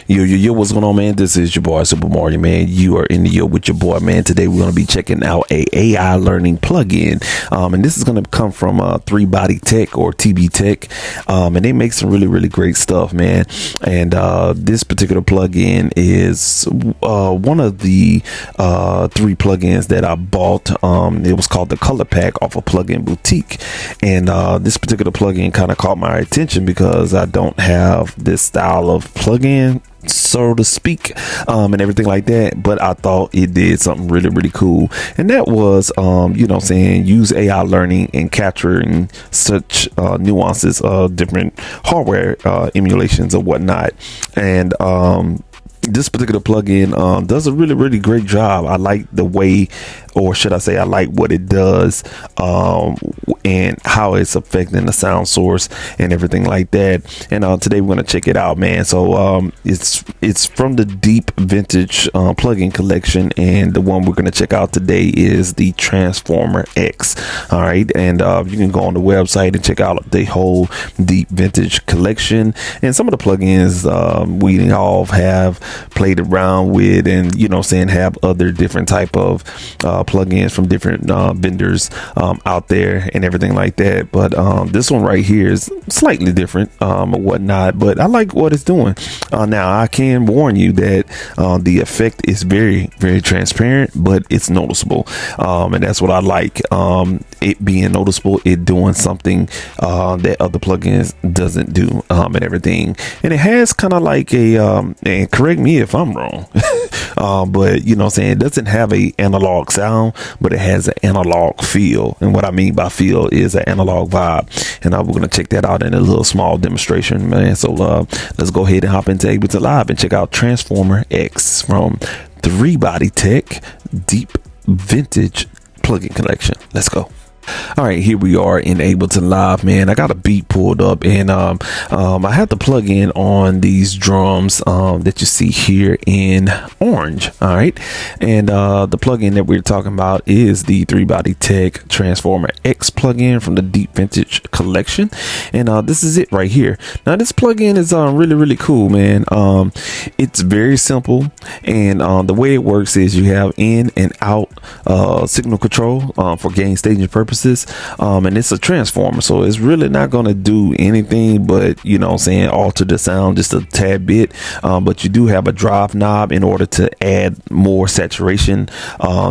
Yo, what's going on, man? This is your boy, Super Mario, man. You are in the yo with your boy, man. Today, we're going to be checking out a AI learning plugin. And this is going to come from TBTech or TBTech. And they make some really, really great stuff, man. And this particular plugin is one of the three plugins that I bought. It was called the Color Pack off of Plugin Boutique. And this particular plugin kind of caught my attention because I don't have this style of plugin, so to speak, and everything like that, but I thought it did something really, really cool, and that was use AI learning and capturing such nuances of different hardware emulations or whatnot. And this particular plugin does a really, really great job. I like the way, or should I say, I like what it does, and how it's affecting the sound source and everything like that. And today we're gonna check it out, man. So it's from the Deep Vintage plugin collection, and the one we're gonna check out today is the Transformer X. All right, and you can go on the website and check out the whole Deep Vintage collection, and some of the plugins we all have played around with, and have other different type of plugins from different vendors out there and everything like that. But this one right here is slightly different or whatnot, but I like what it's doing. Now I can warn you that the effect is very, very transparent, but it's noticeable, and that's what I like. It being noticeable, it doing something that other plugins doesn't do, and everything. And it has kind of like a and correct me if I'm wrong, but it doesn't have a analog sound, but it has an analog feel. And what I mean by feel is an analog vibe. And we're going to check that out in a little small demonstration, man. So let's go ahead and hop into Ableton Live and check out Transformer X from TBTech Deep Vintage plugin collection. Let's go. All right, here we are in Ableton Live, man. I got a beat pulled up, and I have the plugin on these drums that you see here in orange. All right, and the plugin that we're talking about is the TBTech Transformer X plugin from the Deep Vintage collection, and this is it right here. Now this plugin is really, really cool, man. It's very simple, and the way it works is you have in and out signal control for gain staging purposes. And it's a transformer, so it's really not going to do anything but alter the sound just a tad bit, but you do have a drive knob in order to add more saturation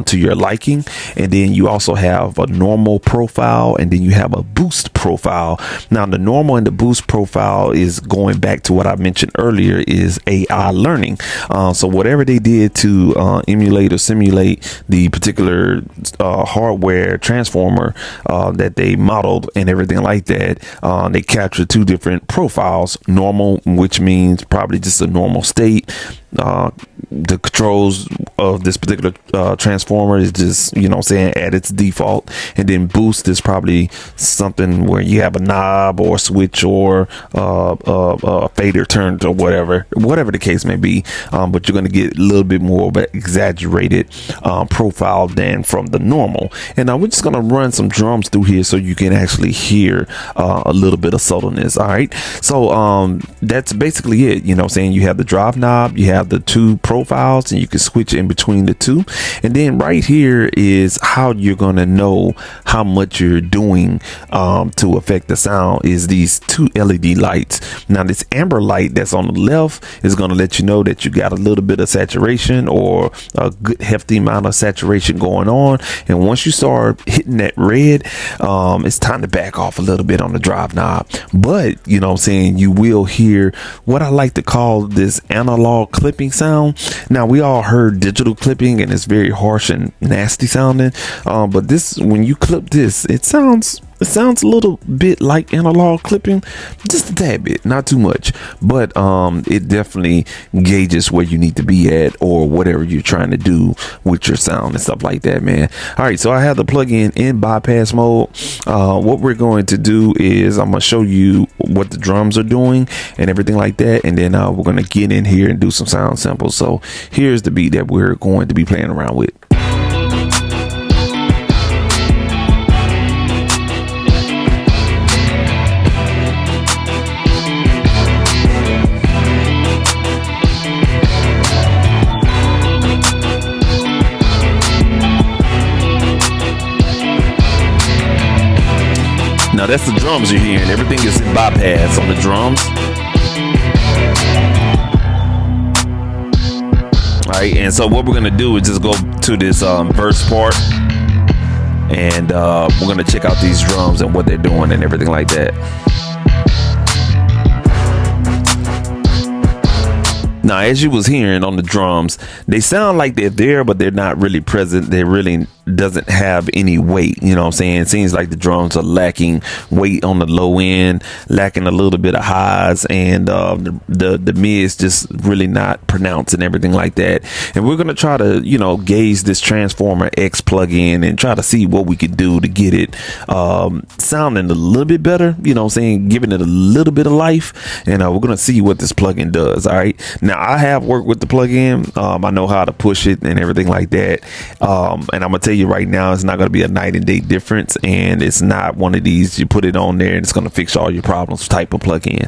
to your liking. And then you also have a normal profile, and then you have a boost profile. Now the normal and the boost profile is going back to what I mentioned earlier, is AI learning. So whatever they did to emulate or simulate the particular hardware transformer that they modeled and everything like that, they captured two different profiles. Normal, which means probably just a normal state. The controls of this particular transformer is just at its default, and then boost is probably something where you have a knob or a switch or a fader turned or whatever the case may be, but you're going to get a little bit more of an exaggerated profile than from the normal. And we're just going to run some drums through here so you can actually hear a little bit of subtleness. All right, so that's basically it. You have the drive knob, you have the two profiles, and you can switch in between the two. And then right here is how you're going to know how much you're doing to affect the sound, is these two LED lights. Now this amber light that's on the left is going to let you know that you got a little bit of saturation, or a good hefty amount of saturation going on. And once you start hitting that red, it's time to back off a little bit on the drive knob. But you will hear what I like to call this analog clipping sound. Now we all heard digital clipping, and it's very harsh and nasty sounding, but this, when you clip this, it sounds a little bit like analog clipping, just a tad bit, not too much, but it definitely gauges where you need to be at, or whatever you're trying to do with your sound and stuff like that, man. All right, so I have the plugin in bypass mode. What we're going to do is I'm going to show you what the drums are doing and everything like that, and then we're going to get in here and do some sound samples. So here's the beat that we're going to be playing around with. Now that's the drums you're hearing. Everything is in bypass on the drums. All right, and so what we're gonna do is just go to this verse part, and we're gonna check out these drums and what they're doing and everything like that. Now, as you was hearing on the drums, they sound like they're there, but they're not really present. They really doesn't have any weight. You know what I'm saying? It seems like the drums are lacking weight on the low end, lacking a little bit of highs, and the mids just really not pronounced and everything like that. And we're gonna try to, you know, gauge this Transformer X plugin and try to see what we could do to get it sounding a little bit better. You know what I'm saying? Giving it a little bit of life, and we're gonna see what this plugin does. All right. Now, I have worked with the plugin. I know how to push it and everything like that. And I'm gonna tell you right now, it's not gonna be a night and day difference, and it's not one of these you put it on there and it's gonna fix all your problems type of plugin.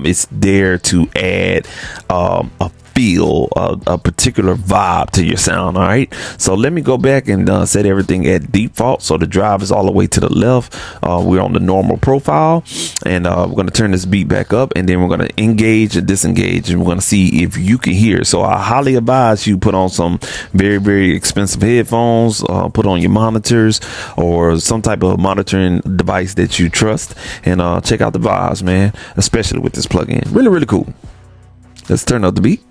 It's there to add a feel, a particular vibe to your sound. All right, so let me go back and set everything at default, so the drive is all the way to the left. We're on the normal profile, and we're going to turn this beat back up, and then we're going to engage and disengage, and we're going to see if you can hear. So I highly advise you put on some very, very expensive headphones, put on your monitors or some type of monitoring device that you trust, and check out the vibes, man, especially with this plugin. Really, really cool. Let's turn up the beat.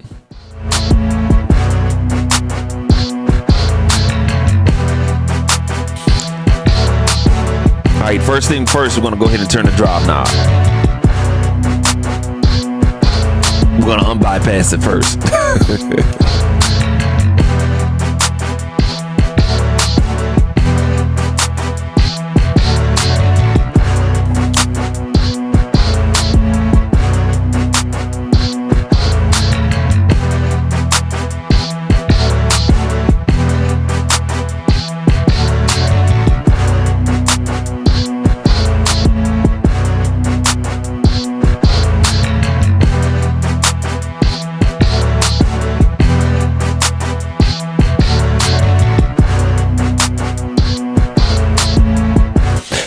All right, first thing first, we're going to go ahead and turn the drop knob. We're going to unbypass it first.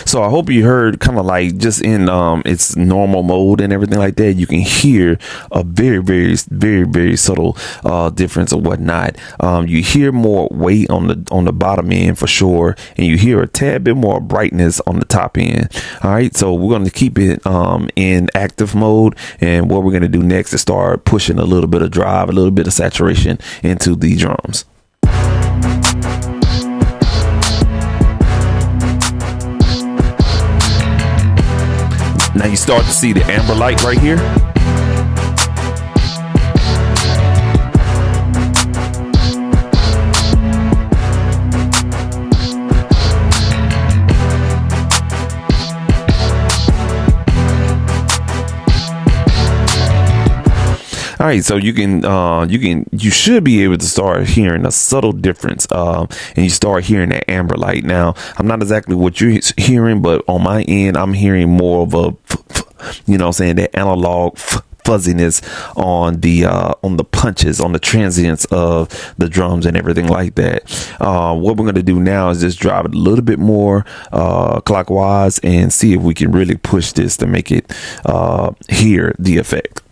So I hope you heard kind of like just in its normal mode and everything like that, you can hear a very, very, very, very subtle difference or whatnot. You hear more weight on the bottom end for sure, and you hear a tad bit more brightness on the top end. All right, so we're going to keep it in active mode, and what we're going to do next is start pushing a little bit of drive, a little bit of saturation into the drums. Now you start to see the amber light right here. All right, so you should be able to start hearing a subtle difference, and you start hearing that amber light. Now, I'm not exactly what you're hearing, but on my end, I'm hearing more of a, you know what I'm saying, that analog fuzziness on the punches, on the transients of the drums and everything like that. What we're going to do now is just drive it a little bit more clockwise and see if we can really push this to make it hear the effect.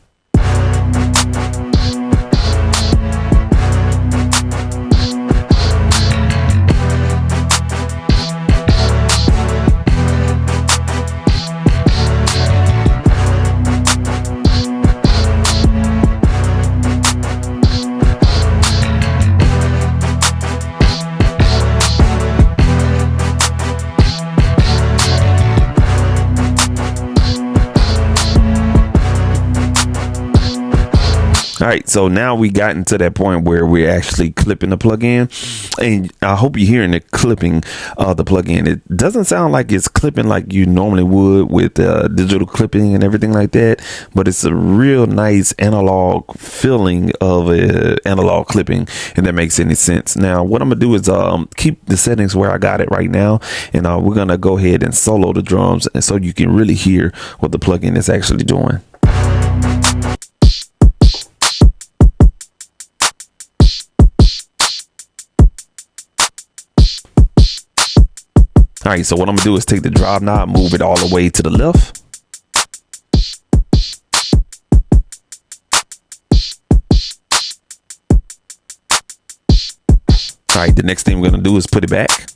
All right, so now we got into that point where we're actually clipping the plugin, and I hope you're hearing the clipping of the plugin. It doesn't sound like it's clipping like you normally would with digital clipping and everything like that, but it's a real nice analog feeling of analog clipping, if that makes any sense. Now, what I'm gonna do is keep the settings where I got it right now, and we're gonna go ahead and solo the drums, and so you can really hear what the plugin is actually doing. All right, so what I'm gonna do is take the drive knob, move it all the way to the left. All right, the next thing we're gonna do is put it back.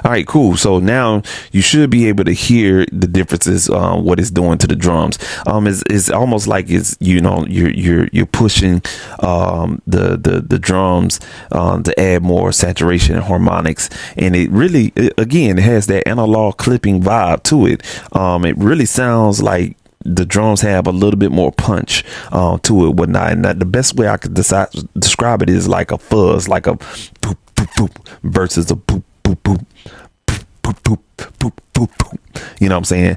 All right, cool. So now you should be able to hear the differences, what it's doing to the drums. It's almost like it's, you know, you're pushing the drums to add more saturation and harmonics, and it really, again, it has that analog clipping vibe to it. It really sounds like the drums have a little bit more punch to it, whatnot. And the best way I could describe it is like a fuzz, like a boop boop boop versus a boop boop boop. Boop, boop, boop, boop, boop. You know what I'm saying?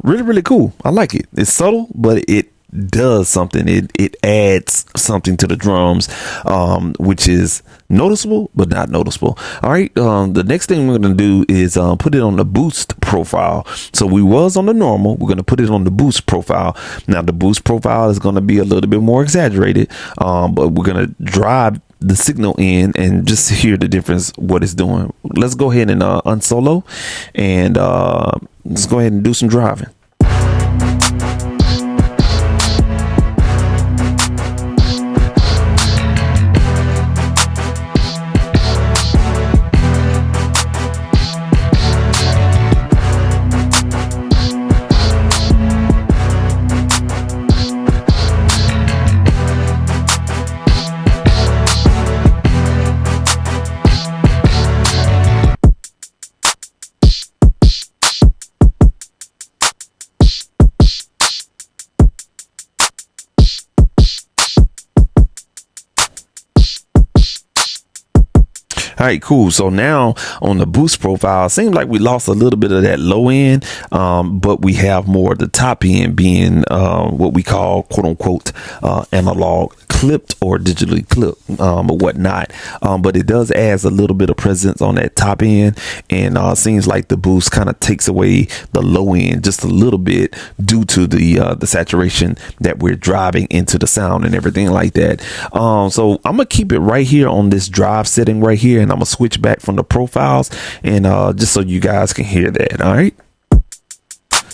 Really, really cool. I like it. It's subtle, but it does something. It adds something to the drums, which is noticeable, but not noticeable. All right. The next thing we're going to do is put it on the boost profile. So we was on the normal. We're going to put it on the boost profile. Now, the boost profile is going to be a little bit more exaggerated, but we're going to drive the signal in and just hear the difference what it's doing. Let's go ahead and unsolo, and let's go ahead and do some driving. All right, cool. So now on the boost profile, it seems like we lost a little bit of that low end, but we have more of the top end being what we call, quote unquote, analog clipped or digitally clipped or whatnot. But it does add a little bit of presence on that top end, and seems like the boost kind of takes away the low end just a little bit due to the saturation that we're driving into the sound and everything like that. So I'm gonna keep it right here on this drive setting right here, and I'm gonna switch back from the profiles, and just so you guys can hear that. All right,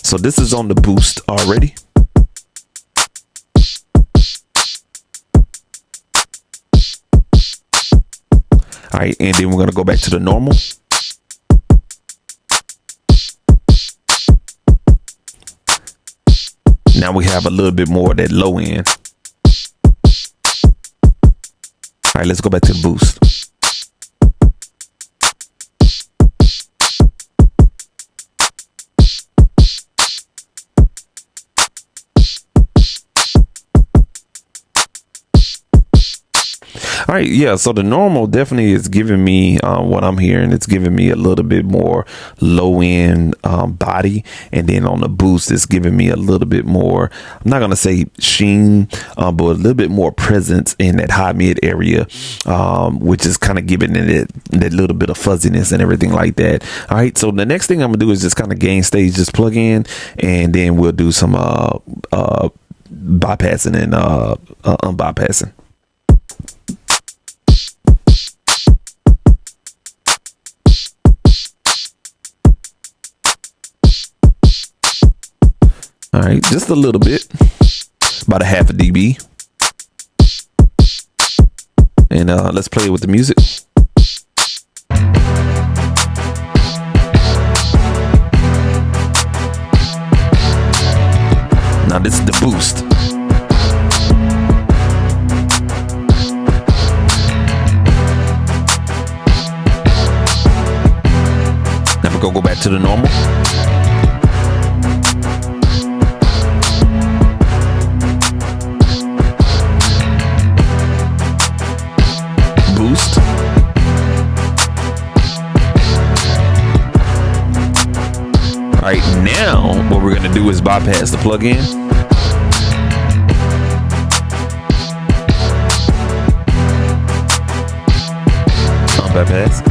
so this is on the boost already. All right, and then we're gonna go back to the normal. Now we have a little bit more of that low end. All right, let's go back to the boost. All right, yeah, so the normal definitely is giving me what I'm hearing. It's giving me a little bit more low end body, and then on the boost, it's giving me a little bit more, I'm not gonna say sheen, but a little bit more presence in that high mid area, which is kind of giving it that little bit of fuzziness and everything like that. All right, so the next thing I'm gonna do is just kind of gain stage, just plug in, and then we'll do some bypassing and unbypassing. All right, just a little bit, about a half a dB. And let's play with the music. Now this is the boost. Now we're gonna go back to the normal. Boost. All right, now what we're gonna do is bypass the plug-in. Bypass.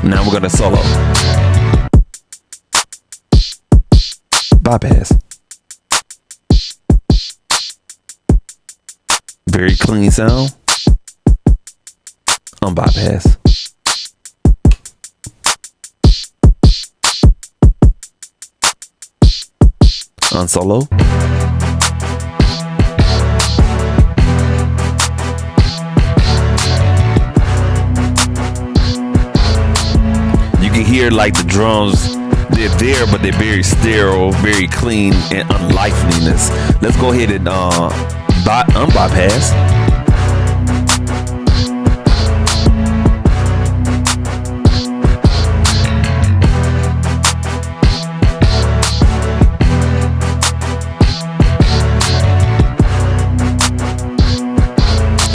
Now we're gonna solo. Bypass. Very clean sound. Unbypass. Unsolo. You can hear like the drums, they're there, but they're very sterile, very clean, and unliveliness. Let's go ahead and unbypass.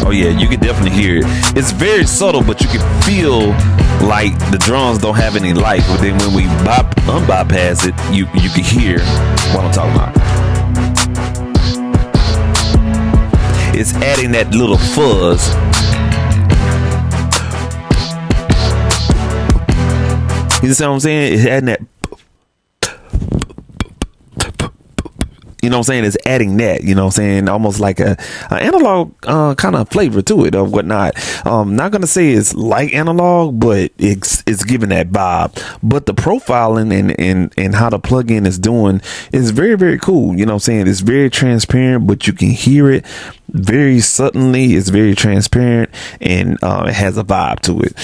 Oh yeah, you can definitely hear it. It's very subtle, but you can feel like the drums don't have any life. But then when we unbypass it, you can hear what I'm talking about. It's adding that little fuzz. You see what I'm saying? It's adding that. You know what I'm saying? It's adding that, you know what I'm saying? Almost like an analog kind of flavor to it or whatnot. Not going to say it's like analog, but it's giving that vibe. But the profiling and how the plugin is doing is very, very cool. You know what I'm saying? It's very transparent, but you can hear it very subtly. It's very transparent, and it has a vibe to it.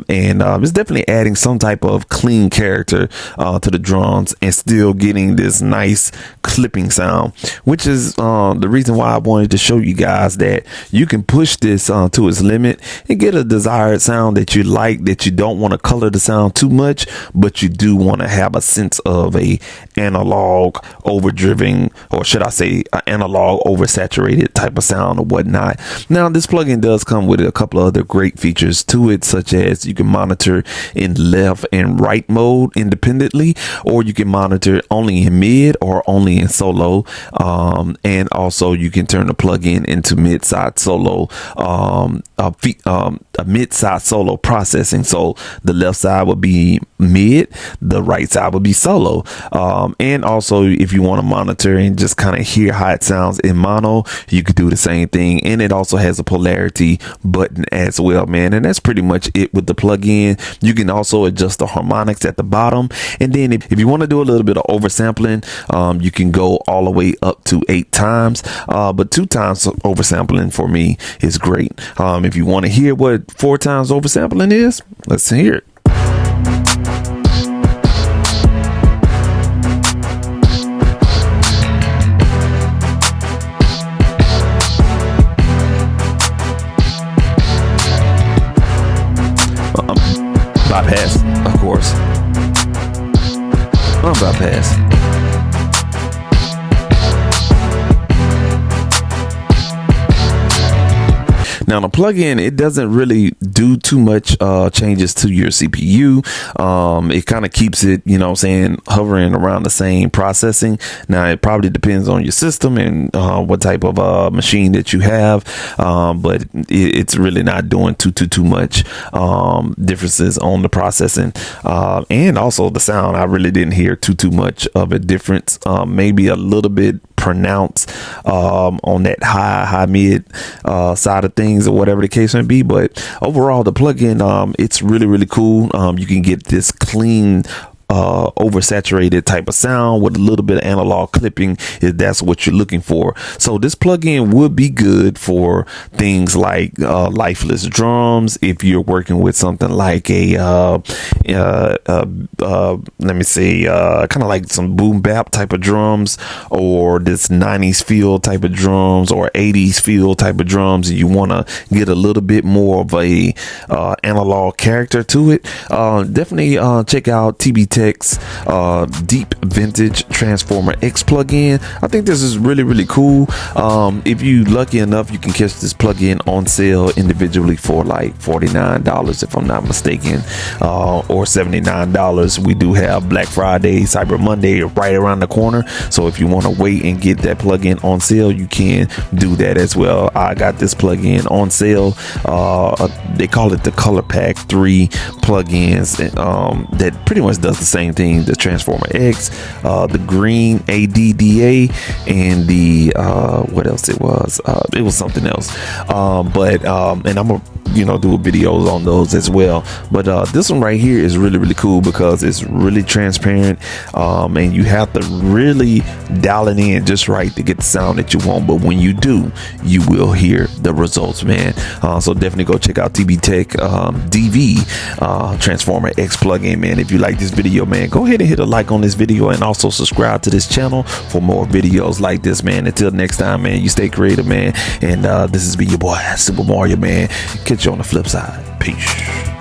It's definitely adding some type of clean character to the drums and still getting this nice clipping sound, which is the reason why I wanted to show you guys that you can push this to its limit and get a desired sound that you like, that you don't want to color the sound too much, but you do want to have a sense of a analog overdriven, or should I say analog oversaturated type of sound or whatnot. Now this plugin does come with a couple of other great features to it, such as you can monitor in left and right mode independently, or you can monitor only in mid or only in solo. And also you can turn the plugin into mid-side solo, a mid-side solo processing. So the left side would be mid, the right side would be solo. And also if you want to monitor and just kind of hear how it sounds in mono, you could do the same thing. And it also has a polarity button as well, man. And that's pretty much it with the plugin. You can also adjust the harmonics at the bottom. And then if you want to do a little bit of oversampling, you can go all the way up to 8 times. But 2 times oversampling for me is great. If you want to hear what 4 times oversampling is, let's hear it. Bypass, of course. Unbypass. Now the plugin, it doesn't really do too much changes to your CPU. It kind of keeps it, you know what I'm saying, hovering around the same processing. Now it probably depends on your system and what type of machine that you have, but it's really not doing too much differences on the processing, and also the sound. I really didn't hear too much of a difference. Maybe a little bit pronounced on that high mid side of things, or whatever the case may be. But overall, the plugin, it's really cool. You can get this clean oversaturated type of sound with a little bit of analog clipping if that's what you're looking for. So this plugin would be good for things like lifeless drums. If you're working with something like a let me see, kind of like some boom bap type of drums, or this 90s feel type of drums, or 80s feel type of drums, and you want to get a little bit more of a analog character to it, definitely check out TBTech's Deep Vintage Transformer X plugin. I think this is really cool. If you lucky enough, you can catch this plugin on sale individually for like $49 if I'm not mistaken, or $79. We do have Black Friday, Cyber Monday right around the corner, so if you want to wait and get that plugin on sale, you can do that as well. I got this plugin on sale. They call it the Color Pack 3 plugins, that pretty much does the same thing. The Transformer X, the green ADDA, and the what else it was something else, and I'm gonna do videos on those as well. But this one right here is really cool because it's really transparent, and you have to really dial it in just right to get the sound that you want. But when you do, you will hear the results, man. So definitely go check out TBTech DV Transformer X plugin, man. If you like this video, man, go ahead and hit a like on this video, and also subscribe to this channel for more videos like this, man. Until next time, man, you stay creative, man. And this has been your boy Super Mario, man. Catch you on the flip side. Peace.